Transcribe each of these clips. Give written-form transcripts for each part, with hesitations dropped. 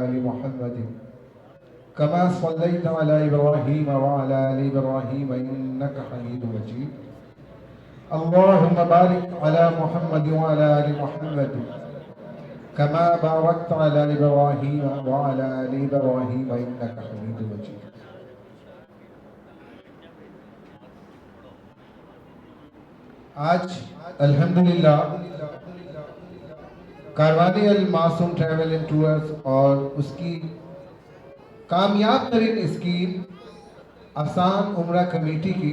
آل محمد كما صليت على إبراهيم وعلى آل إبراهيم إنك حميد مجيد اللهم بارك على محمد وعلى آل محمد كما باركت على إبراهيم وعلى آل إبراهيم إنك حميد مجيد। आज अल्हम्दुलिल्लाह कारवानी अल मासूम ट्रैवल एंड टूर्स और उसकी कामयाब तरीन स्कीम आसान उम्रा कमेटी की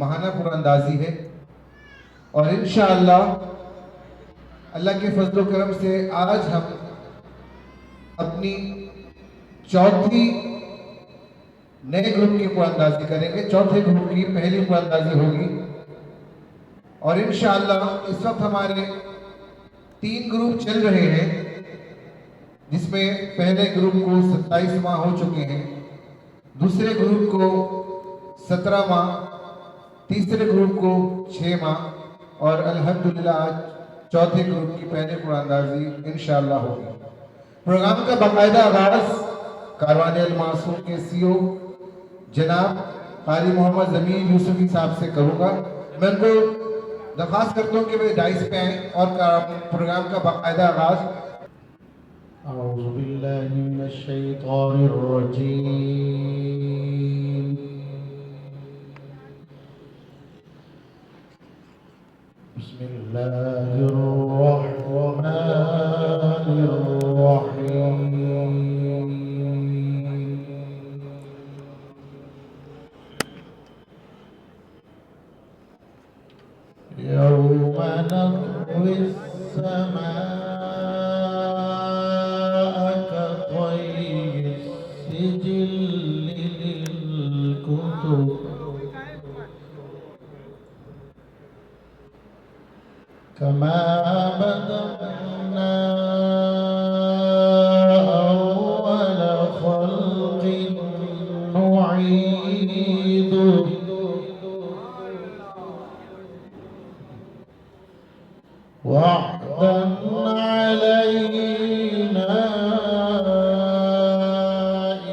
महाना पुरंदाजी है और इंशाअल्लाह अल्लाह के फजल करम से आज हम अपनी चौथी नए ग्रुप की पुरंदाजी करेंगे। चौथे ग्रुप की पहली पुरंदाजी होगी और इंशाअल्लाह इस वक्त हमारे 3 ग्रुप चल रहे हैं, जिसमें पहले ग्रुप को 27 माह हो चुके हैं, दूसरे ग्रुप को 17 माह, तीसरे ग्रुप को 6 माह और अल्हम्दुलिल्लाह आज चौथे ग्रुप की पहले पुरंदाजी इंशाअल्लाह होगी। प्रोग्राम का बाकायदा आगाज कारवानी अल मासूम के सीईओ जनाब कारी मोहम्मद जमीर यूसुफी साहब से करूँगा। मैं उनको दरख्वास्त करता हूँ कि वे डाइस पे आएँ और प्रोग्राम का बाकायदा आगाज। अऊज़ु बिल्लाहि मिनश शैतानिर रजीम। बिस्मिल्लाहिर रहमानिर रहीम। यौम नत्वी अस्समाअ कत्वय्यि सिजिल्लि लिलकुतुब कमा बदअना अव्वल खल्क़िन नुईदुहु वअदन अलैना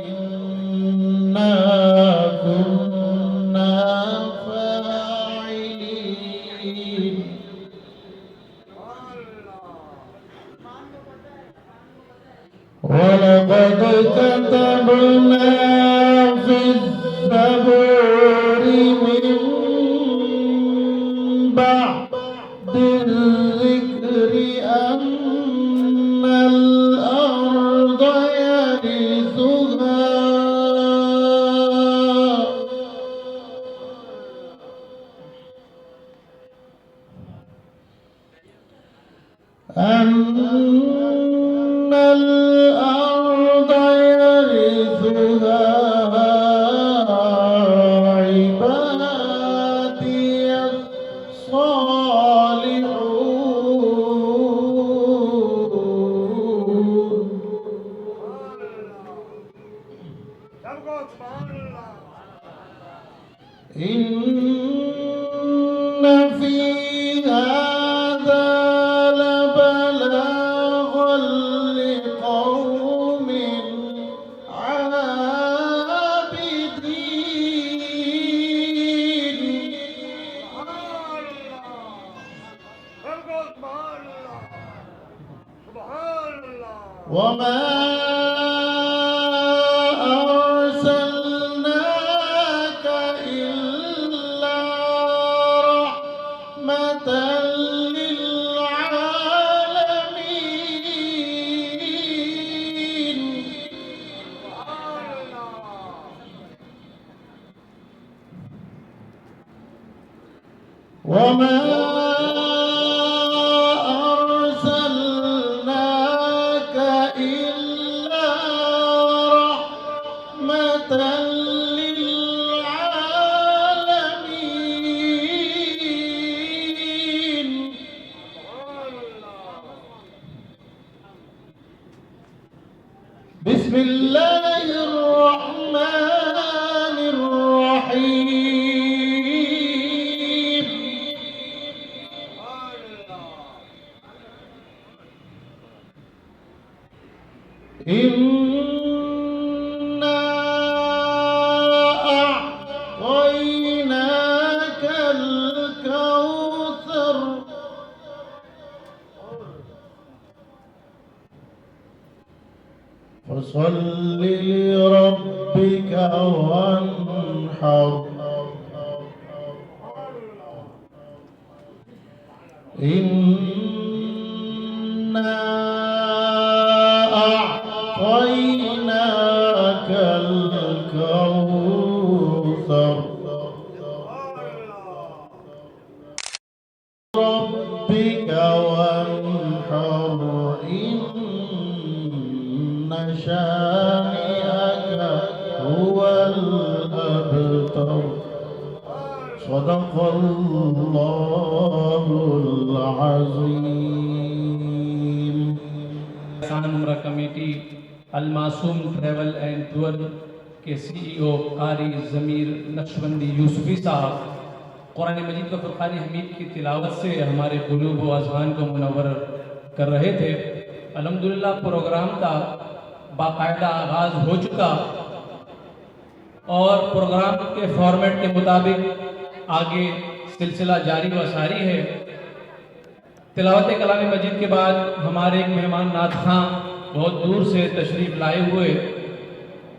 इन्ना कुन्ना फाइलीन। वलक़द कतबना फ़िज़्ज़बूरि मिन बअदिल ज़िक्रि अन्नल अर्द यरिथुहा अन्नल अर्द यरिथुहा इबादियस सालिहून। इन्न फी हाज़ा लबलागन लिक़ौमिन आबिदीन। वमा अर्सलनाक इल्ला रहमतल लिलआलमीन। वमा अर्सलनाक इल्ला रहमतल लिलआलमीन। बिस्मिल्लाहिर रहमानिर रहीम। इन إنا أعطيناك الكوثر فصل لربك وانحر إنا أعطيناك الكوثر ربك وانحر إن شانئك هو الأبتر صدق الله العظيم. احسان عمرہ کمیٹی المعصوم ٹریول اینڈ ٹور کے سی ای او قاری ضمیر نقشبندی یوسفی صاحب قرآن مجید و فرقان حمید کی تلاوت سے ہمارے قلوب و اذہان کو منور کر رہے تھے. الحمدللہ پروگرام کا باقاعدہ آغاز ہو چکا اور پروگرام کے فارمیٹ کے مطابق آگے سلسلہ جاری و ساری ہے. تلاوت کلام مجید کے بعد ہمارے ایک مہمان نعت خواں بہت دور سے تشریف لائے ہوئے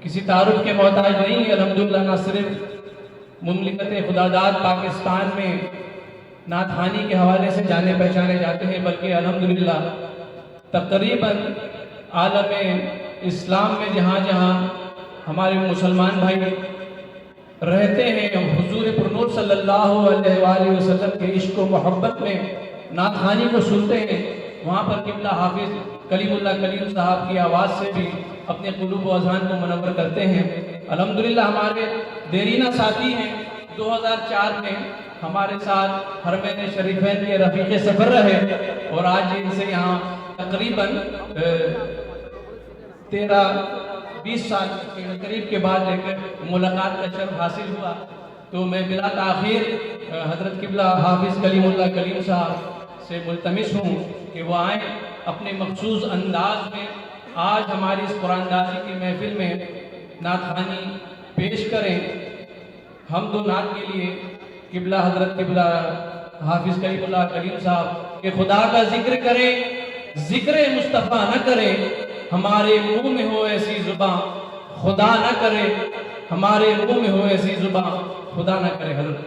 کسی تعارف کے محتاج نہیں. الحمدللہ نہ صرف مملکت خداداد پاکستان میں نعت خوانی کے حوالے سے جانے پہچانے جاتے ہیں بلکہ الحمدللہ تقریباً عالم اسلام میں جہاں جہاں ہمارے مسلمان بھائی رہتے ہیں حضور پرنور صلی اللہ علیہ وآلہ وسلم کے عشق و محبت میں نعت خوانی کو سنتے ہیں. وہاں پر قبلہ حافظ کلیم اللہ کلیم صاحب کی آواز سے بھی اپنے قلوب و اذہان کو منور کرتے ہیں. الحمدللہ ہمارے دیرینہ ساتھی ہیں. 2004 میں ہمارے ساتھ حرمین شریفین کے رفیق سفر رہے اور آج ان سے یہاں تقریباً 13-20 سال کے قریب کے بعد ایک ملاقات کا شرف حاصل ہوا. تو میں بلا تاخیر حضرت قبلہ حافظ کلیم اللہ کلیم صاحب سے ملتمس ہوں کہ وہ آئیں اپنے مخصوص انداز میں آج ہماری اس قرآن دازی کی محفل میں نعت خوانی پیش کریں. حمد و نعت کے لیے قبلہ حضرت قبلہ حافظ کلیم اللہ کلیم صاحب کہ خدا کا ذکر کریں ذکر مصطفیٰ نہ کرے ہمارے منہ میں ہو ایسی زبان خدا نہ کرے ہمارے منہ میں ہو ایسی زبان خدا نہ کرے. حضرت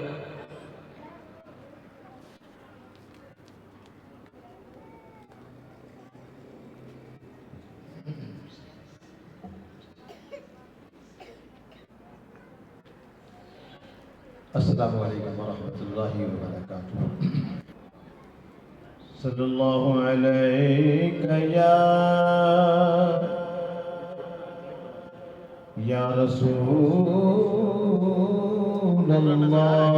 السلام علیکم ورحمۃ اللہ وبرکاتہ. صلی اللہ علیک یا رسول اللہ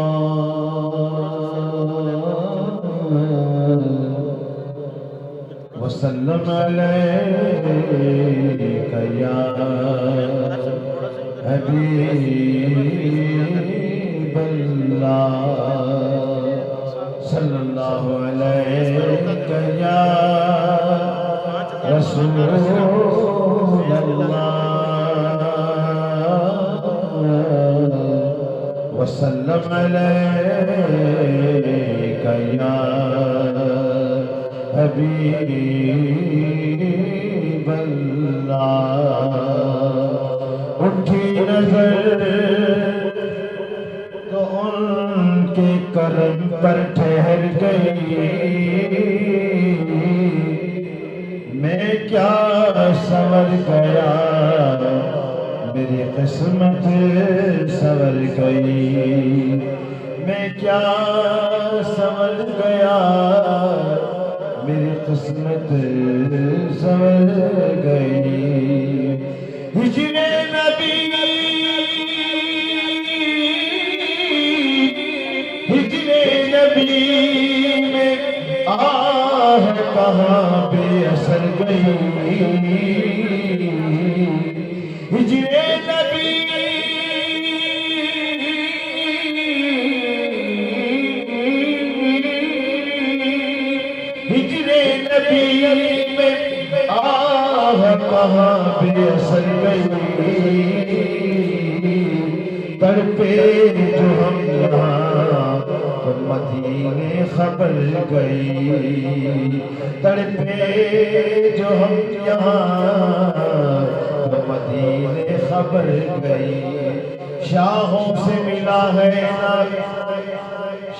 وسلم علیک یا حبیب اللہ صلی اللہ علیہ یا رسول اللہ وسلم علیک یا حبیب اللہ. اٹھی نظر تو ان کے کرم پر ٹھہر گئی میں کیا سنور گیا میری قسمت سنور گئی میں کیا سنور گیا میری قسمت سنور گئی. ہجر نبی میں آہ کہاں بے اثر گئی ہجر نبی میں آہ کہاں بے اثر گئی تڑپے جو ہم یہاں تو مدینے خبر گئی تڑپے جو ہم یہاں تو مدینے خبر گئی شاہوں سے ملا ہے نا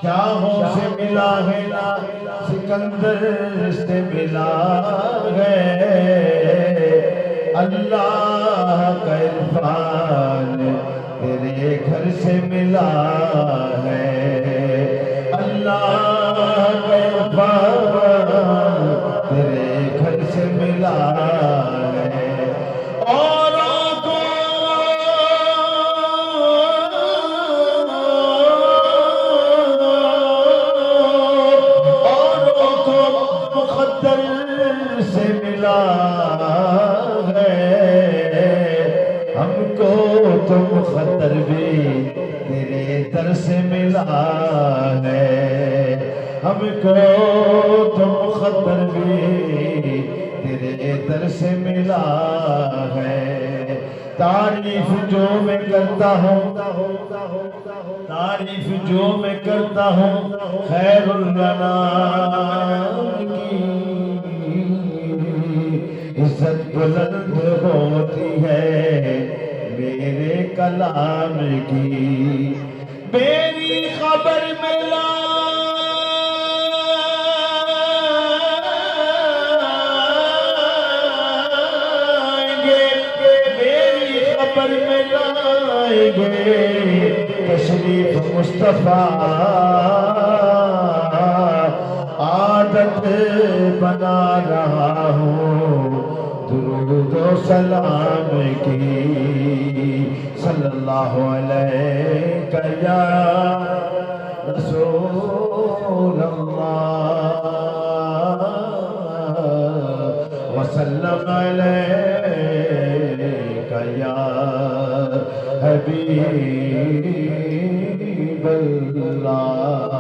شاہوں سے ملا ہے نا سکندر سے ملا ہے اللہ کا عرفان تیرے گھر سے ملا ہے اللہ کا عرفان تیرے گھر سے ملا ہے اوروں کو مقدر سے ملا ہم کو تو مقدر بھی تیرے در سے ملا ہے ہم کو تو مقدر بھی تیرے در سے ملا ہے تعریف جو میں کرتا ہوں تعریف جو میں کرتا ہوں خیر الانام کی عزت بلند ہوتی ہے میرے کلام کی میری خبر میں لائیں گے تشریف مصطفیٰ عادت بنا رہا ہوں درود و سلام کی صلی اللہ علیہ یا رسول اللہ وسلم علیہ یا حبیب اللہ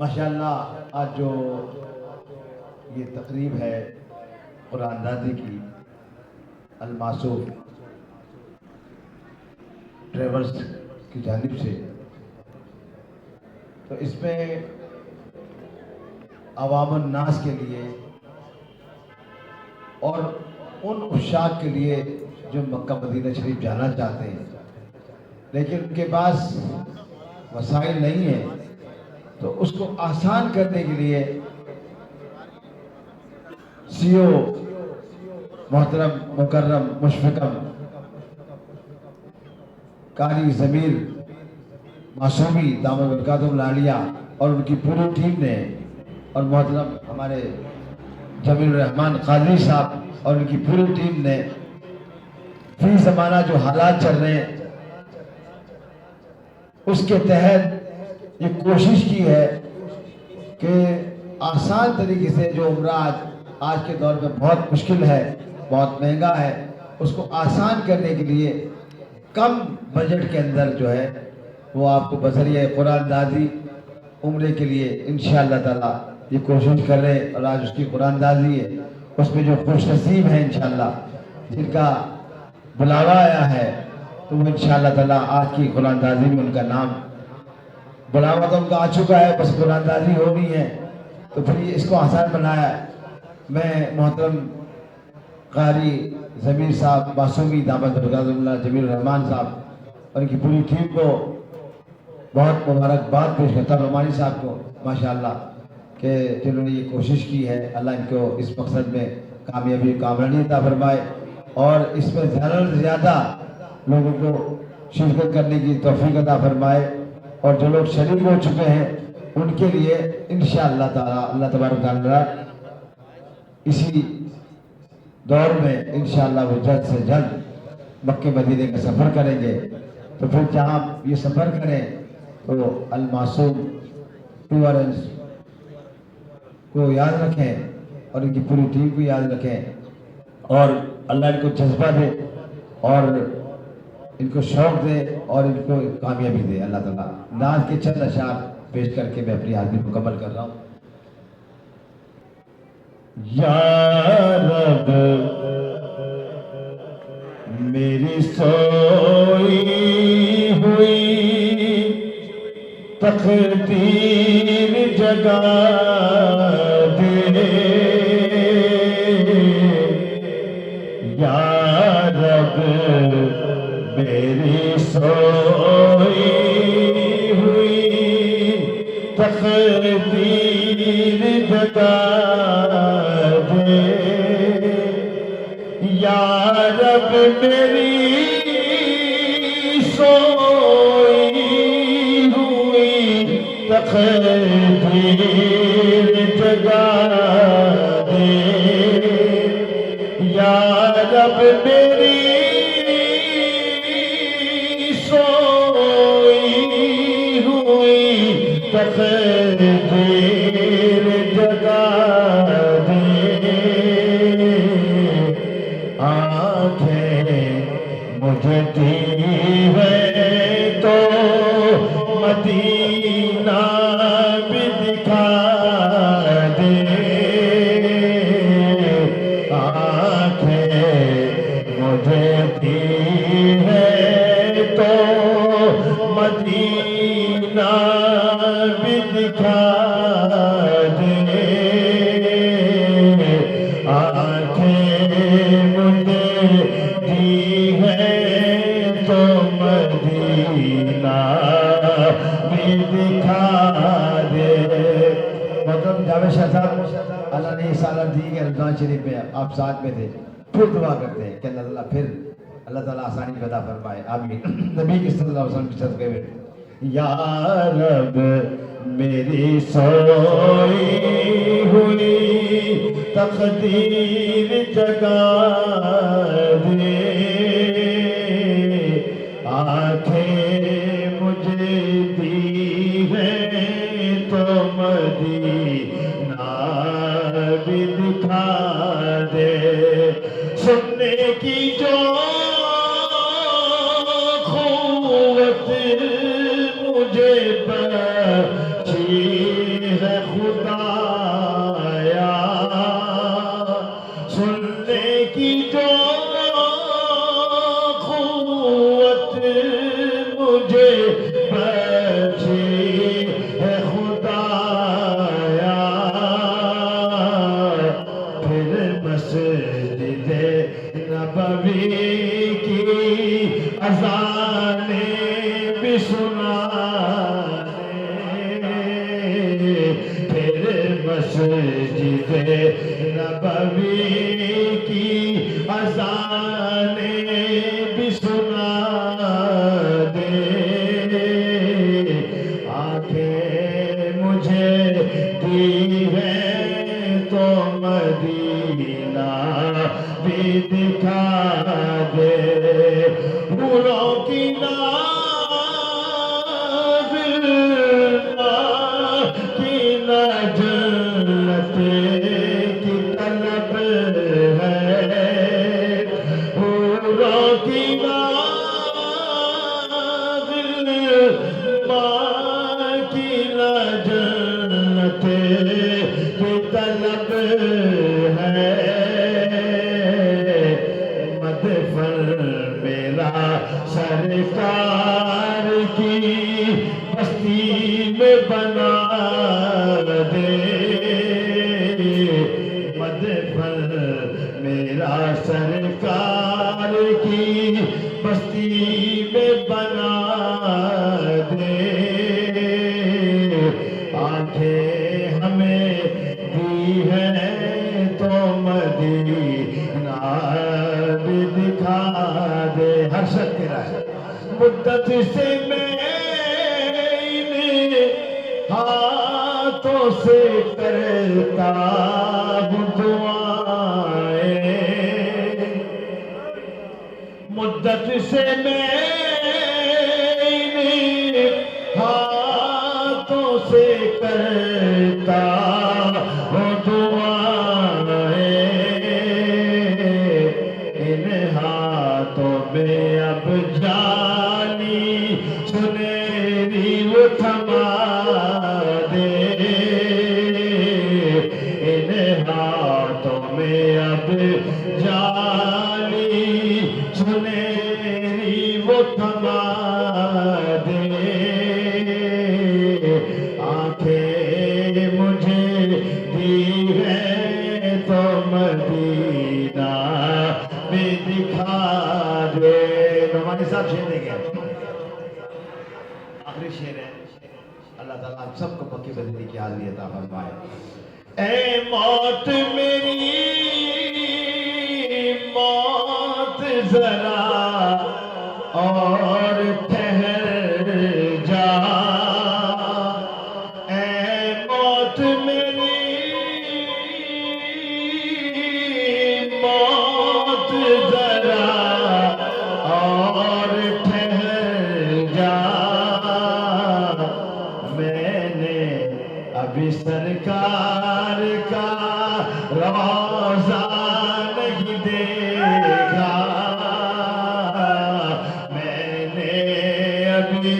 ماشاءاللہ آج جو یہ تقریب ہے قرآن اندازی کی المعصوف ٹریولز کی جانب سے تو اس میں عوام الناس کے لیے اور ان عشاق کے لیے جو مکہ مدینہ شریف جانا چاہتے ہیں لیکن ان کے پاس وسائل نہیں ہیں تو اس کو آسان کرنے کے لیے CO محترم مکرم مشفقم قاری ضمیر معصومی دامت برکاتہم العالیہ اور ان کی پوری ٹیم نے اور محترم ہمارے جمیل الرحمان قادری صاحب اور ان کی پوری ٹیم نے فی زمانہ جو حالات چل رہے ہیں اس کے تحت یہ کوشش کی ہے کہ آسان طریقے سے جو عمرہ آج کے دور میں بہت مشکل ہے بہت مہنگا ہے اس کو آسان کرنے کے لیے کم بجٹ کے اندر جو ہے وہ آپ کو بذریعہ قرآن اندازی عمرے کے لیے انشاءاللہ تعالی یہ کوشش کر رہے ہیں اور آج اس کی قرآن اندازی ہے اس میں جو خوش نصیب ہیں انشاءاللہ جن کا بلاوا آیا ہے تو وہ انشاءاللہ تعالی آج کی قرآن اندازی میں ان کا نام بلاوا تو ان کا آ چکا ہے بس قرآن اندازی ہو گئی ہے تو پھر یہ اس کو آسان بنایا ہے میں محترم قاری ضمیر صاحب معصومی دامت برکاتہم اللہ جمیل الرحمان صاحب اور ان کی پوری ٹیم کو بہت مبارکباد پیش کرتا ہوں رحمانی صاحب کو ماشاءاللہ کہ جنہوں نے یہ کوشش کی ہے اللہ ان کو اس مقصد میں کامیابی کامرانی عطا فرمائے اور اس میں زیادہ سے زیادہ لوگوں کو شرکت کرنے کی توفیق عطا فرمائے اور جو لوگ شریک ہو چکے ہیں ان کے لیے انشاءاللہ تعالی اللہ تبارک تعالی اسی دور میں انشاءاللہ وہ جلد سے جلد مکہ مدینے کا سفر کریں گے تو پھر جہاں یہ سفر کریں تو المعصوم ٹورنس کو یاد رکھیں اور ان کی پوری ٹیم کو یاد رکھیں اور اللہ ان کو جذبہ دے اور ان کو شوق دے اور ان کو کامیابی دے اللہ تعالیٰ ناز کے چند اشعار پیش کر کے میں اپنی حاضری مکمل کر رہا ہوں یا رب میری سوئی ہوئی تقدیر جگا دے، یا رب میری سوئی ہوئی تقدیر جگا دے، یا رب میری سوئی ہوئی تقدیر جگا دے، یا رب میری سوئی ہوئی تقدیر جگا دے، آنکھیں مجھے دی ہے تو مدینہ بھی دکھا دے، آنکھیں مجھے دی ہے تو مدینہ بھی دکھا دے، آنکھیں مجھے دی ہے تو مدینہ بھی دکھا دے۔ محترم جاوید شاہ صاحب، اللہ نے سالہ دی کہ رمضان شریف میں آپ ساتھ میں تھے، پھر دعا کرتے ہیں کہ اللہ تعالیٰ پھر اللہ تعالیٰ آسانی پیدا فرمائے، آمین۔ نبی کی صلی اللہ علیہ وسلم کی صدقے میں یا رب میری سوئی ہوئی تقدیر جگا دے، آنکھیں مجھے دی ہے تو مدینہ بھی دکھا دے، سننے کی جو قوت مجھے بخشی ہے خدایا، سننے کی جو قوت مجھے بخشی ہے خدایا، پھر مسجد نبوی کی اذانیں بھی سنا دے، پھر مسجد نبوی کی اذانیں بھی سنا دے، آنکھیں مجھے دی ہے تو مدینہ بھی دکھا دے، پھولوں کی ناز کی نہ جنت کی طلب ہے، پھولوں کی ناز کی نہ جنت کی طلب ہے، مدفن میرا سرکار کی بستی میں بنا دے، مدفن میرا سرکار کی بستی میں بنا دے، آنکھیں ہمیں دی ہے تو مدینہ بھی دکھا دے، ہر شخص تیرا ہے، مدت سے میں ہاتھوں سے کرتا ہوں دعائیں، مدت سے میں ہاتھوں سے کرتا ہوں دعائیں، ان ہاتھوں میں اب جانی سنہری وہ تھما دے، ان ہاتھوں लाली सुनहरी वो थमा दे, आंखें मुझे दी है तो मदीना भी दिखा दे। नौमानी साहब शेर देंगे, आखिरी शेर है। अल्लाह ताला आप सबको पक्की बदली की हाज़िरी अता फरमाए। ऐ मौत मेरी मौत जरा और ठहर जा, ऐ मौत मेरी मौत जरा और ठहर जा, मैंने अभी सरकार का रोज़ा नहीं देखा, मैंने अभी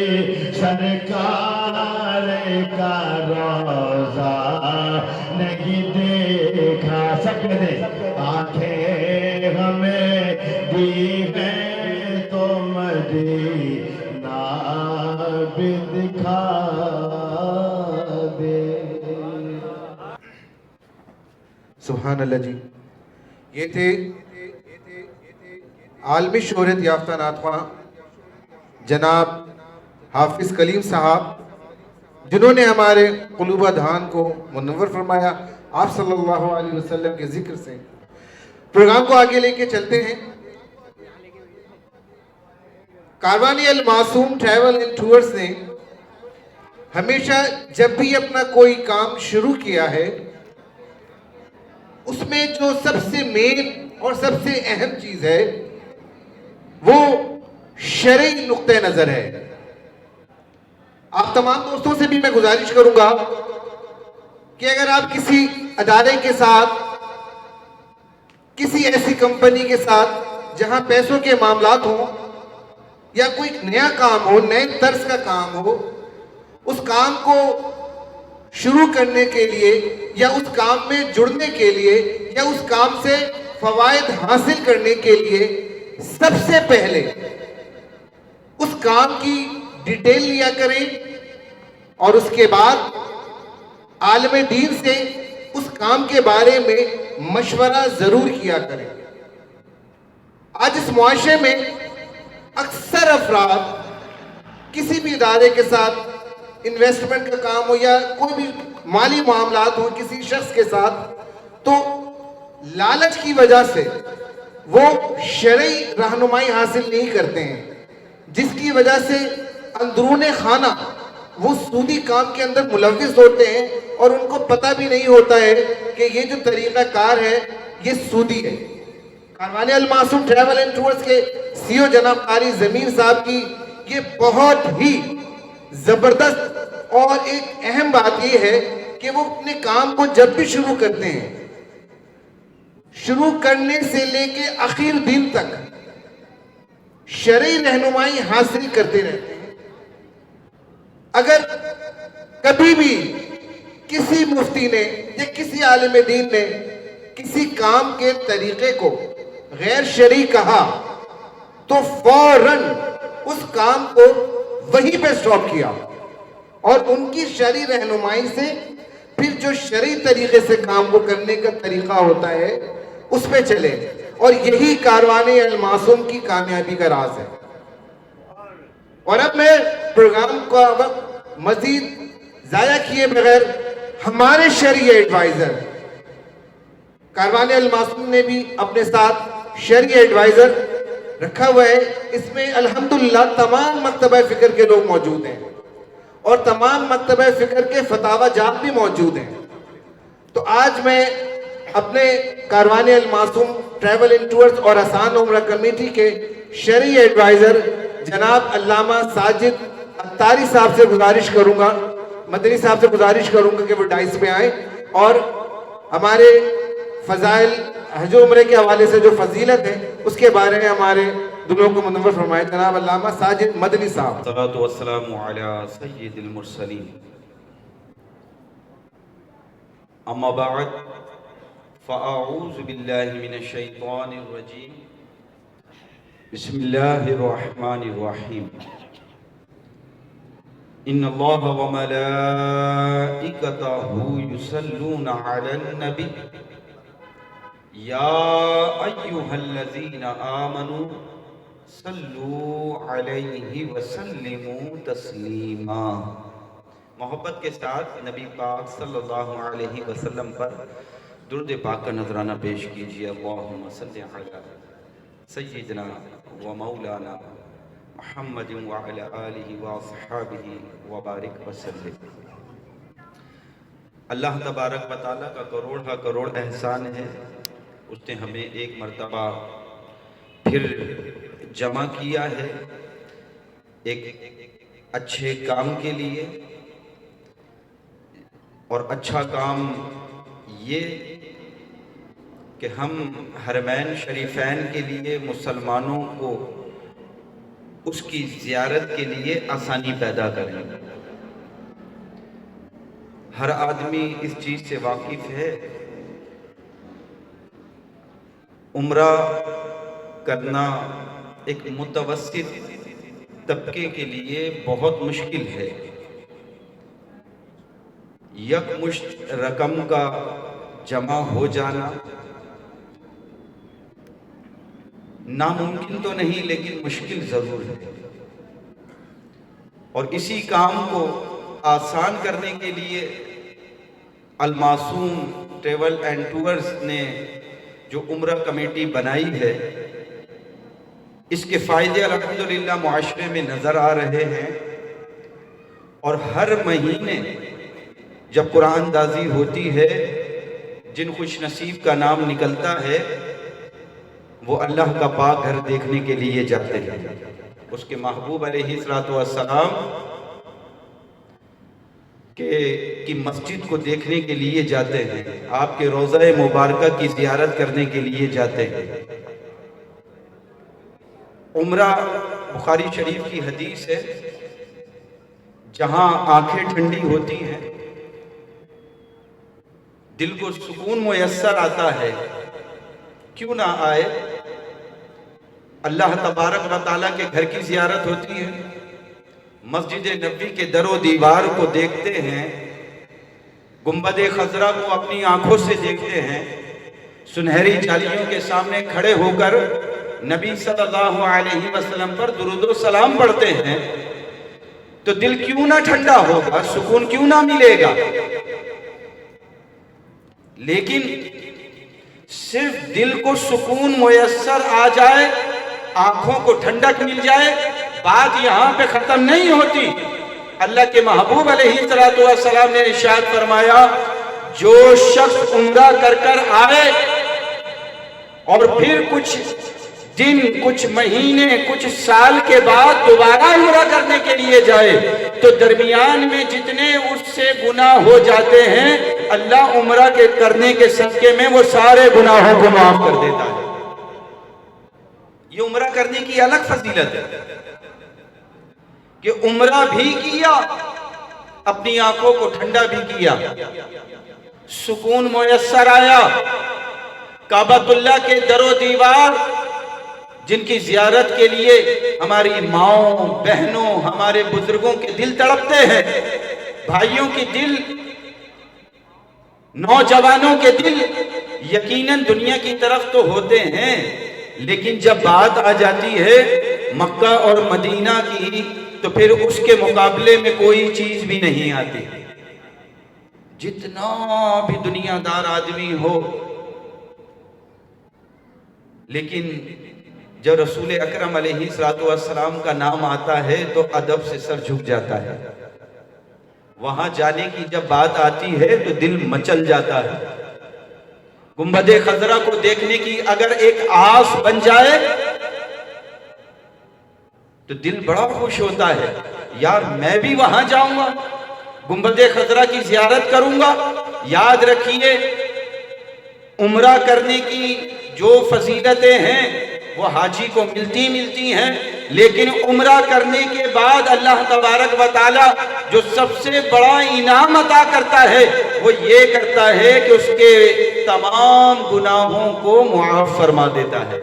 सरकार का रोज़ा नहीं देखा। सब दे आंखें हमें दी हैं तो मदीना भी दिखा दे। सुभान अल्लाह जी। ये थे आलमी शोहरत याफ्ता नातख़्वां जनाब हाफिज़ कलीम साहब, जिन्होंने हमारे क़ुलूब धान को मुनव्वर फरमाया। आप सल्लल्लाहु अलैहि वसल्लम के ज़िक्र से प्रोग्राम को आगे लेके चलते हैं। कारवानी अल मासूम ट्रैवल एंड टूर्स ने हमेशा जब भी अपना कोई काम शुरू किया है, उसमें जो सबसे मेन और सबसे अहम चीज है वो शरई नुक्ते नजर है। आप तमाम दोस्तों से भी मैं गुजारिश करूंगा कि अगर आप किसी अदारे के साथ, किसी ऐसी कंपनी के साथ जहां पैसों के मामलात हों या कोई नया काम हो, नए तर्ज का काम हो, उस काम को शुरू करने के लिए या उस काम में जुड़ने के लिए या उस काम से फवायद हासिल करने के लिए सबसे पहले उस काम की डिटेल लिया करें और उसके बाद आलम दीन से उस काम के बारे में मशवरा जरूर किया करें। आज इस मुआशरे में अक्सर अफराद किसी भी इदारे के साथ इन्वेस्टमेंट का काम हो या कोई भी माली मामलात हो किसी शख्स के साथ, तो लालच की वजह से वो शरई रहनुमाई हासिल नहीं करते हैं, जिसकी वजह से अंदरूने खाना वो सूदी काम के अंदर मुलव्विस होते हैं और उनको पता भी नहीं होता है कि ये जो तरीका कार है ये सूदी है। कारवानी अल मासूम ट्रैवल एंड टूर्स के सीईओ जनाब कारी जमीर साहब की ये बहुत ही जबरदस्त और एक अहम बात ये है कि वो अपने काम को जब भी शुरू करते हैं, शुरू करने से लेके आखिर दिन तक शरई रहनुमाई हासिल करते रहते हैं। अगर कभी भी किसी मुफ्ती ने या किसी आलिम दीन ने किसी काम के तरीके को गैर शरई कहा तो फौरन उस काम को वहीं पे स्टॉप किया और उनकी शरई रहनुमाई से फिर जो शरई तरीके से काम को करने का तरीका होता है उस पे चले, और यही कारवानी अल मासूम की कामयाबी का राज है। और अब मैं प्रोग्राम का वक्त मजीद जाया किए बगैर हमारे शरई एडवाइजर कारवानी अल मासूम ने भी अपने साथ शरई एडवाइजर रखा हुआ है। इसमें अल्हम्दुलिल्लाह तमाम मकतबा फिक्र के लोग मौजूद हैं और तमाम मकतबा फिक्र के फतावा जात भी मौजूद हैं। तो आज मैं अपने कारवानी अल मासूम ट्रैवल एंड टूर्स और आसान उम्रा कमेटी के शरई एडवाइजर जनाब अल्लामा साजिद अत्तारी साहब से गुजारिश करूंगा, मदनी साहब से गुजारिश करूंगा कि वो डाइस पे आए और हमारे फजाइल हज उम्रे के हवाले से जो फजीलत है उसके बारे में हमारे दिलों को मुनव्वर फरमाए। जनाब अल्लामा साजिद मदनी साहब। सलातु वस्सलामु अला सय्यिदिल मुरसलीन, अम्मा बाद, फ़अऊज़ु बिल्लाहि मिनश्शैतानिर्रजीम बिस्मिल्लाहिर्रहमानिर्रहीम इन्नल्लाह व मलाइकतहु युसल्लूना अलन नबी या अय्युहल्लज़ीना आमनू सल्लू अलैहि वसल्लिमू तस्लीमा। मोहब्बत के साथ नबी पाक सल्लल्लाहु अलैहि वसल्लम पर दुरूद पाक का नजराना पेश कीजिए। अल्लाहुम्मा सल्लि अला सय्यिदना व मौलाना मुहम्मद व अला आलिहि व अस्हाबिहि व बारिक वसल्लिम। अल्लाह तबारक व तआला का करोड़ एहसान है, उसने हमें एक मर्तबा फिर जमा किया है एक अच्छे काम के लिए। और अच्छा काम ये कि हम हरमैन शरीफैन के लिए मुसलमानों को उसकी ज़ियारत के लिए आसानी पैदा करें। हर आदमी इस चीज़ से वाकिफ़ है, उम्रा करना एक मुतवस्सित तबके के लिए बहुत मुश्किल है। यकमुश्त रकम का जमा हो जाना नामुमकिन तो नहीं लेकिन मुश्किल ज़रूर है। और इसी काम को आसान करने के लिए अल मासूम ट्रैवल एंड टूर्स ने जो उम्रा कमेटी बनाई है, इसके फ़ायदे अल्हम्दुलिल्लाह मुआशरे में नज़र आ रहे हैं। और हर महीने जब कुरान दाज़ी होती है, जिन खुश नसीब का नाम निकलता है वो अल्लाह का पाक घर देखने के लिए जाते हैं। उसके महबूब अलैहिस्सलातु वस्सलाम की मस्जिद को देखने के लिए जाते हैं, आपके रोज़ा मुबारका की ज़ियारत करने के लिए जाते हैं। उम्रा बुखारी शरीफ की हदीस है, जहां आंखें ठंडी होती हैं, दिल को सुकून मुयस्सर आता है, क्यों ना आए। अल्लाह तबारक व तआला के घर की ज़ियारत होती है, मस्जिद नबी के दरो दीवार को देखते हैं, गुंबद खजरा को अपनी आंखों से देखते हैं, सुनहरी जालियों के सामने खड़े होकर नबी सल्लल्लाहु अलैहि वसल्लम पर दुरूद व सलाम पढ़ते हैं, तो दिल क्यों ना ठंडा होगा, सुकून क्यों ना मिलेगा। लेकिन सिर्फ दिल को सुकून मुयस्सर आ जाए, आंखों को ठंडक मिल जाए, बात यहां पे खत्म नहीं होती। अल्लाह के महबूब अलैहिस्सलातु वस्सलाम ने इरशाद फरमाया, जो शख्स उम्रा कर कर आए और फिर कुछ दिन, कुछ महीने, कुछ साल के बाद दोबारा उम्रा करने के लिए जाए, तो दरमियान में जितने उससे गुनाह हो जाते हैं, अल्लाह उम्रा के करने के सदके में वो सारे गुनाहों को माफ कर देता है। ये उम्रा करने की अलग फजीलत है कि उम्रा भी किया, अपनी आंखों को ठंडा भी किया, सुकून मुयस्सर आया। काबतुल्लाह के दरो दीवार जिनकी जियारत के लिए हमारी माओं, बहनों, हमारे बुजुर्गों के दिल तड़पते हैं, भाइयों के दिल, नौजवानों के दिल यकीनन दुनिया की तरफ तो होते हैं, लेकिन जब बात आ जाती है मक्का और मदीना की, तो फिर उसके मुकाबले में कोई चीज भी नहीं आती। जितना भी दुनियादार आदमी हो, लेकिन जब रसूल अकरम अलैहिस्सलातु वस्सलाम का नाम आता है तो अदब से सर झुक जाता है। वहां जाने की जब बात आती है तो दिल मचल जाता है। गुंबद खजरा को देखने की अगर एक आस बन जाए तो दिल बड़ा खुश होता है, यार मैं भी वहां जाऊंगा, गुंबद खजरा की जियारत करूंगा। याद रखिए, उम्रा करने की जो फजीलतें हैं वो हाजी को मिलती हैं, लेकिन उम्रा करने के बाद अल्लाह तबारक व तआला جو سب سے بڑا انعام عطا کرتا ہے وہ یہ کرتا ہے کہ اس کے تمام گناہوں کو معاف فرما دیتا ہے۔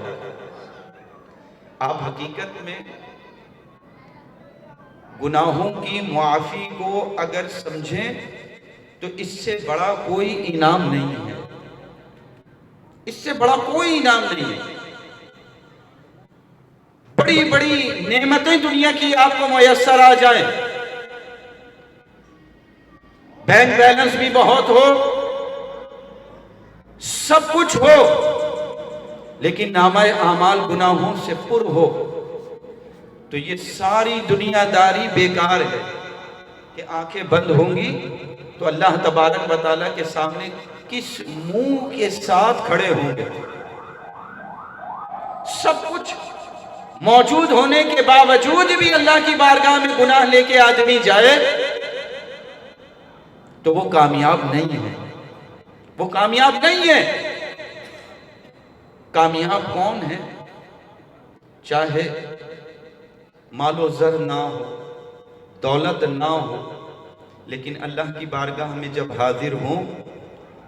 آپ حقیقت میں گناہوں کی معافی کو اگر سمجھیں تو اس سے بڑا کوئی انعام نہیں ہے، اس سے بڑا کوئی انعام نہیں ہے۔ بڑی بڑی نعمتیں دنیا کی آپ کو میسر آ جائیں، بینک بیلنس بھی بہت ہو، سب کچھ ہو، لیکن نامہ اعمال گناہوں سے پر ہو، تو یہ ساری دنیا داری بیکار ہے کہ آنکھیں بند ہوں گی تو اللہ تبارک و تعالیٰ کے سامنے کس منہ کے ساتھ کھڑے ہوں گے۔ سب کچھ موجود ہونے کے باوجود بھی اللہ کی بارگاہ میں گناہ لے کے آدمی جائے تو وہ کامیاب نہیں ہے، وہ کامیاب نہیں ہے۔ کامیاب کون ہے؟ چاہے مال و زر نہ ہو، دولت نہ ہو، لیکن اللہ کی بارگاہ میں جب حاضر ہوں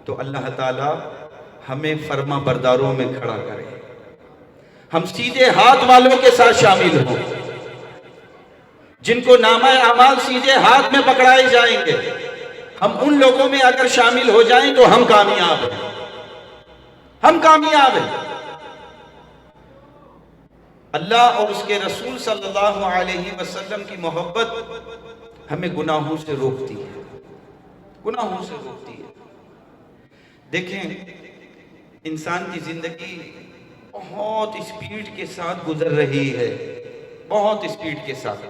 تو اللہ تعالی ہمیں فرما برداروں میں کھڑا کرے، ہم سیدھے ہاتھ والوں کے ساتھ شامل ہوں، جن کو نامہ اعمال سیدھے ہاتھ میں پکڑائے جائیں گے، ہم ان لوگوں میں اگر شامل ہو جائیں تو ہم کامیاب ہیں، ہم کامیاب ہیں۔ اللہ اور اس کے رسول صلی اللہ علیہ وسلم کی محبت ہمیں گناہوں سے روکتی ہے، گناہوں سے روکتی ہے۔ دیکھیں انسان کی زندگی بہت اسپیڈ کے ساتھ گزر رہی ہے، بہت اسپیڈ کے ساتھ۔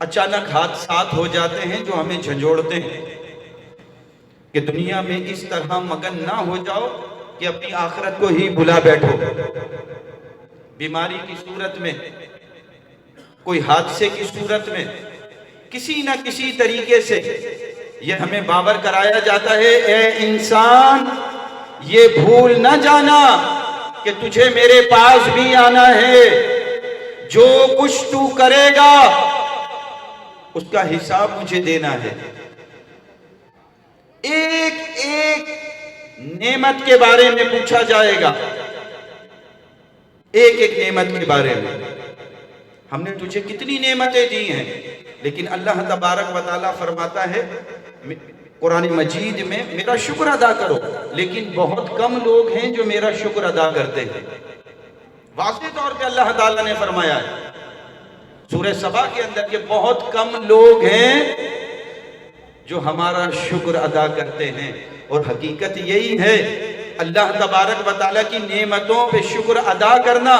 اچانک حادثات ہو جاتے ہیں جو ہمیں جھنجھوڑتے ہیں کہ دنیا میں اس طرح مگن نہ ہو جاؤ کہ اپنی آخرت کو ہی بھلا بیٹھو۔ بیماری کی صورت میں، کوئی حادثے کی صورت میں، کسی نہ کسی طریقے سے یہ ہمیں باور کرایا جاتا ہے، اے انسان یہ بھول نہ جانا کہ تجھے میرے پاس بھی آنا ہے، جو کچھ تو کرے گا اس کا حساب مجھے دینا ہے۔ ایک ایک نعمت کے بارے میں پوچھا جائے گا، ایک ایک نعمت کے بارے میں، ہم نے تجھے کتنی نعمتیں دی ہیں، لیکن اللہ تبارک و تعالیٰ فرماتا ہے قرآن مجید میں میرا شکر ادا کرو، لیکن بہت کم لوگ ہیں جو میرا شکر ادا کرتے ہیں۔ واضح طور پہ اللہ تعالیٰ نے فرمایا ہے سورہ سبا کے اندر کہ بہت کم لوگ ہیں جو ہمارا شکر ادا کرتے ہیں، اور حقیقت یہی ہے اللہ تبارک و تعالیٰ کی نعمتوں پہ شکر ادا کرنا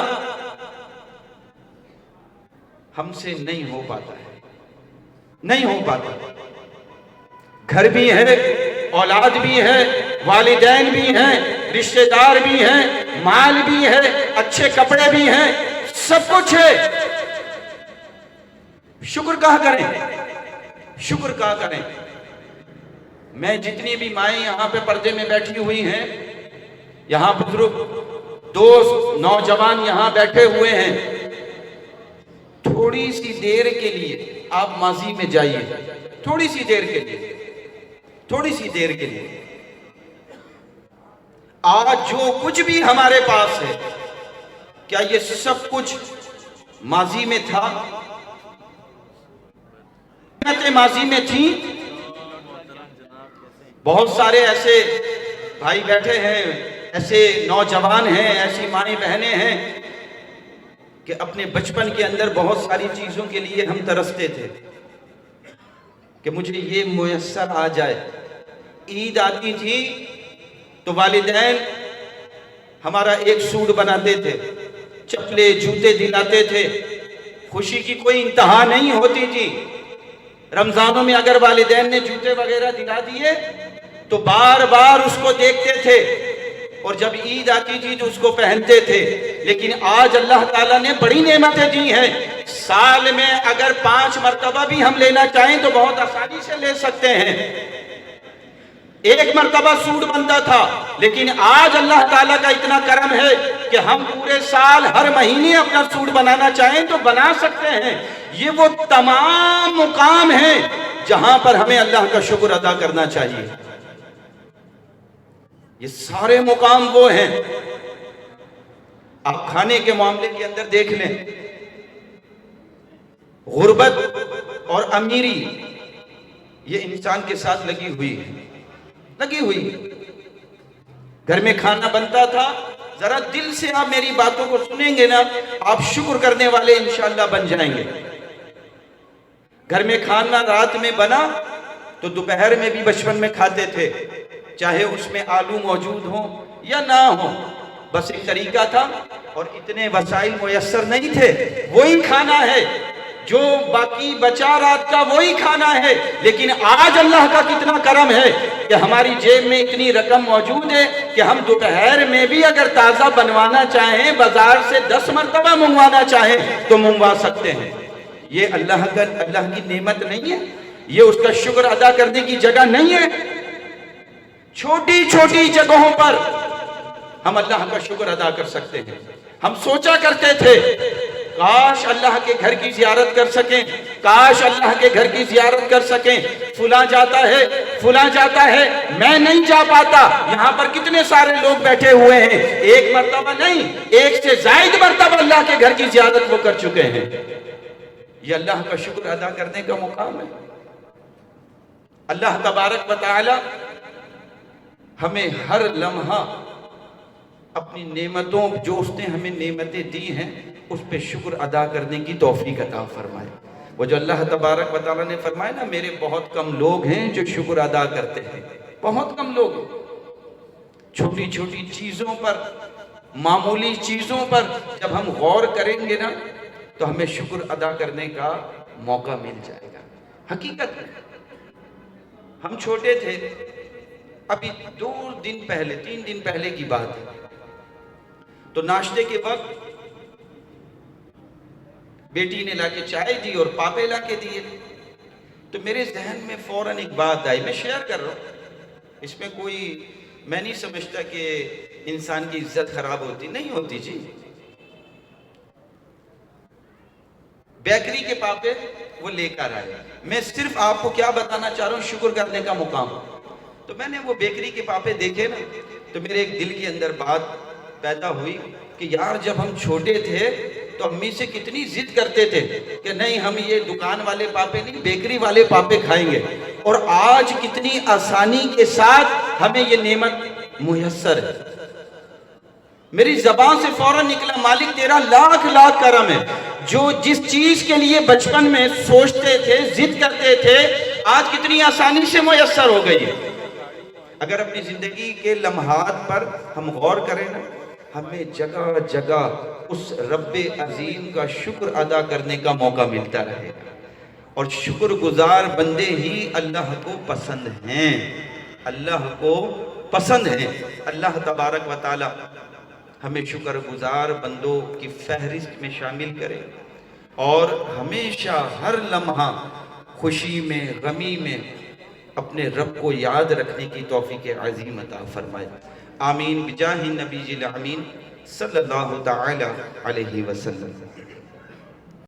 ہم سے نہیں ہو پاتا ہے، نہیں ہو پاتا۔ گھر بھی ہے، اولاد بھی ہے، والدین بھی ہیں، رشتہ دار بھی ہیں، مال بھی ہے، اچھے کپڑے بھی ہیں، سب کچھ ہے، شکر کہاں کریں، شکر کہاں کریں۔ میں جتنی بھی مائیں یہاں پہ پردے میں بیٹھی ہوئی ہیں، یہاں بزرگ دوست نوجوان یہاں بیٹھے ہوئے ہیں، تھوڑی سی دیر کے لیے آپ ماضی میں جائیے، تھوڑی سی دیر کے لیے، تھوڑی سی دیر کے لیے۔ آج جو کچھ بھی ہمارے پاس ہے، کیا یہ سب کچھ ماضی میں تھا؟ ماضی میں تھی؟ بہت سارے ایسے بھائی بیٹھے ہیں، ایسے نوجوان ہیں، ایسی مائیں بہنیں ہیں کہ اپنے بچپن کے اندر بہت ساری چیزوں کے لیے ہم ترستے تھے کہ مجھے یہ میسر آ جائے۔ عید آتی تھی تو والدین ہمارا ایک سوٹ بناتے تھے، چپلے جوتے دلاتے تھے، خوشی کی کوئی انتہا نہیں ہوتی تھی۔ رمضانوں میں اگر والدین نے جوتے وغیرہ دلا دیے تو بار بار اس کو دیکھتے تھے، اور جب عید آتی تھی تو اس کو پہنتے تھے۔ لیکن آج اللہ تعالیٰ نے بڑی نعمتیں دی ہیں، سال میں اگر 5 مرتبہ بھی ہم لینا چاہیں تو بہت آسانی سے لے سکتے ہیں۔ एक मर्तबा सूट बनता था, लेकिन आज अल्लाह ताला का इतना करम है कि हम पूरे साल हर महीने अपना सूट बनाना चाहें तो बना सकते हैं। ये वो तमाम मुकाम हैं जहां पर हमें अल्लाह का शुक्र अदा करना चाहिए। ये सारे मुकाम वो हैं। आप खाने के मामले के अंदर देख लें, गुर्बत और अमीरी ये इंसान के साथ लगी हुई है, लगी हुई है। घर में खाना बनता था, जरा दिल से आप मेरी बातों को सुनेंगे ना, आप शुक्र करने वाले इंशाअल्लाह बन जाएंगे। घर में खाना रात में बना तो दोपहर में भी बचपन में खाते थे, चाहे उसमें आलू मौजूद हो या ना हो, बस एक तरीका था और इतने वसाइल मुयस्सर नहीं थे। वही खाना है जो बाकी बचा रात का, वही खाना है। लेकिन आज अल्लाह का कितना करम है कि हमारी जेब में इतनी रकम मौजूद है कि हम दोपहर में भी अगर ताज़ा बनवाना चाहें, बाजार से 10 मरतबा मंगवाना चाहें तो मंगवा सकते हैं। ये अल्लाह की नेमत नहीं है? ये उसका शुक्र अदा करने की जगह नहीं है? छोटी छोटी जगहों पर हम अल्लाह का शुक्र अदा कर सकते हैं। हम सोचा करते थे काश अल्लाह के घर की जियारत कर सकें, काश अल्लाह के घर की जियारत कर सकें। फुला जाता है, मैं नहीं जा पाता। यहाँ पर कितने सारे लोग बैठे हुए हैं, एक मर्तबा नहीं, एक से ज्यादा मर्तबा अल्लाह के घर की जियारत वो कर चुके हैं। ये अल्लाह का शुक्र अदा करने का मुकाम है। अल्लाह तबारक व तआला हमें हर लम्हा अपनी नेमतों, जो उसने हमें नेमतें दी हैं, उस पे शुक्र अदा करने की तौफीक अता फरमाए। वो जो अल्लाह तबारक व तआला ने फरमाया ना, मेरे बहुत कम लोग हैं जो शुक्र अदा करते हैं, बहुत कम लोग। छोटी छोटी चीज़ों पर, मामूली चीज़ों पर जब हम गौर करेंगे ना तो हमें शुक्र अदा करने का मौका मिल जाएगा। हकीकत में हम छोटे थे, अभी 2 दिन पहले, 3 दिन पहले की बात है, तो नाश्ते के वक्त बेटी ने लाके चाय दी और पापे लाके दिए, तो मेरे जहन में फौरन एक बात आई, मैं शेयर कर रहा हूँ। इसमें कोई, मैं नहीं समझता कि इंसान की इज्जत खराब होती, नहीं होती जी। बेकरी के पापे वो लेकर आए। मैं सिर्फ आपको क्या बताना चाह रहा हूँ, शुक्र करने का मुकाम। तो मैंने वो बेकरी के पापे देखे ना, तो मेरे एक दिल के अंदर बात पैदा हुई कि यार जब हम छोटे थे तो अम्मी से कितनी जिद करते थे कि नहीं, हम ये दुकान वाले पापे नहीं, बेकरी वाले पापे खाएंगे। और आज कितनी आसानी के साथ हमें ये नेमत मुयस्सर है। मेरी जबान से फौरन निकला, मालिक तेरा लाख लाख करम है। जो जिस चीज के लिए बचपन में सोचते थे, जिद करते थे, आज कितनी आसानी से मुयस्सर हो गई है। अगर अपनी जिंदगी के लम्हात पर हम गौर करें ना, हमें जगह जगह उस रब्बे अजीम का शुक्र अदा करने का मौका मिलता रहेगा। और शुक्रगुजार बंदे ही अल्लाह को पसंद हैं, अल्लाह को पसंद हैं। अल्लाह तबारक व तआला हमें शुक्रगुजार बंदों की फहरिस्त में शामिल करे और हमेशा हर लम्हा खुशी में, गमी में अपने रब को याद रखने की तौफीक अज़ीम अता फरमाए। आमीन बिजाहि नबीजिल अमीन सल्लल्लाहु तआला अलैहि वसल्लम।